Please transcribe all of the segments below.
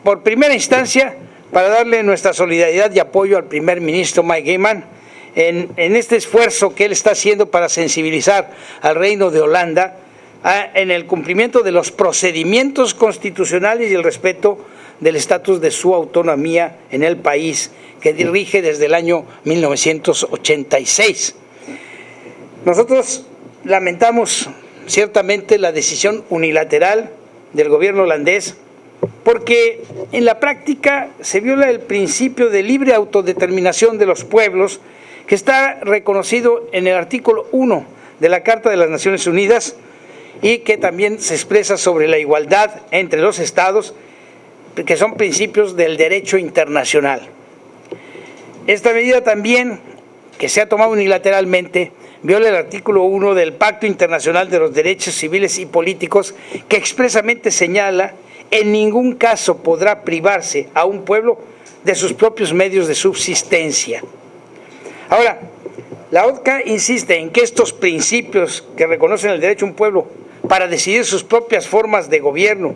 por primera instancia, para darle nuestra solidaridad y apoyo al primer ministro Mike Gaiman en este esfuerzo que él está haciendo para sensibilizar al Reino de Holanda en el cumplimiento de los procedimientos constitucionales y el respeto del estatus de su autonomía en el país que dirige desde el año 1986. Nosotros lamentamos ciertamente la decisión unilateral del gobierno holandés porque en la práctica se viola el principio de libre autodeterminación de los pueblos que está reconocido en el artículo 1 de la Carta de las Naciones Unidas y que también se expresa sobre la igualdad entre los estados, que son principios del derecho internacional. Esta medida también, que se ha tomado unilateralmente, viola el artículo 1 del Pacto Internacional de los Derechos Civiles y Políticos, que expresamente señala: en ningún caso podrá privarse a un pueblo de sus propios medios de subsistencia. Ahora, la ODCA insiste en que estos principios que reconocen el derecho a un pueblo para decidir sus propias formas de gobierno,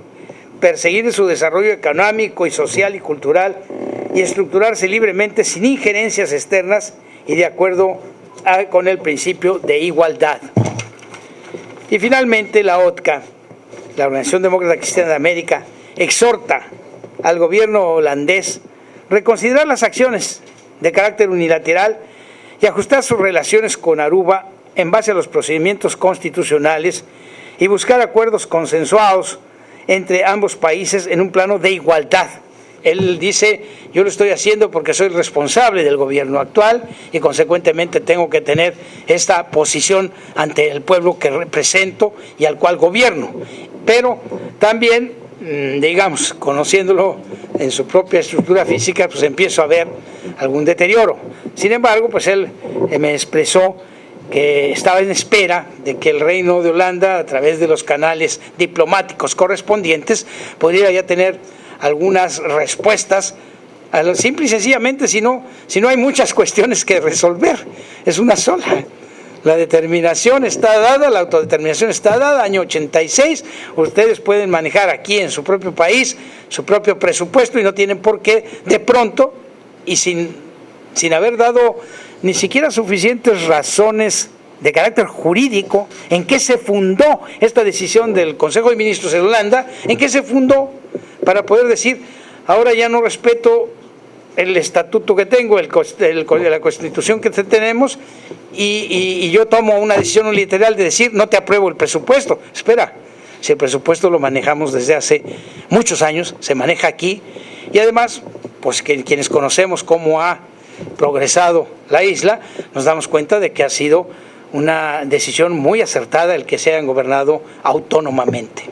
perseguir su desarrollo económico y social y cultural y estructurarse libremente sin injerencias externas y de acuerdo con el principio de igualdad. Y finalmente la ODCA, la Organización Demócrata Cristiana de América, exhorta al gobierno holandés reconsiderar las acciones de carácter unilateral y ajustar sus relaciones con Aruba en base a los procedimientos constitucionales y buscar acuerdos consensuados entre ambos países en un plano de igualdad. Él dice: yo lo estoy haciendo porque soy responsable del gobierno actual y consecuentemente tengo que tener esta posición ante el pueblo que represento y al cual gobierno. Pero también, digamos, conociéndolo en su propia estructura física, pues empiezo a ver algún deterioro. Sin embargo, pues él me expresó que estaba en espera de que el Reino de Holanda, a través de los canales diplomáticos correspondientes, pudiera ya tener algunas respuestas, simple y sencillamente, si no hay muchas cuestiones que resolver, es una sola. La determinación está dada, la autodeterminación está dada, año 86, ustedes pueden manejar aquí en su propio país su propio presupuesto y no tienen por qué de pronto y sin haber dado ni siquiera suficientes razones de carácter jurídico en qué se fundó esta decisión del Consejo de Ministros de Holanda, en qué se fundó para poder decir: ahora ya no respeto el estatuto que tengo, la constitución que tenemos, y yo tomo una decisión unilateral de decir: no te apruebo el presupuesto. Espera, si el presupuesto lo manejamos desde hace muchos años, se maneja aquí, y además, pues que quienes conocemos cómo ha progresado la isla, nos damos cuenta de que ha sido una decisión muy acertada el que se hayan gobernado autónomamente.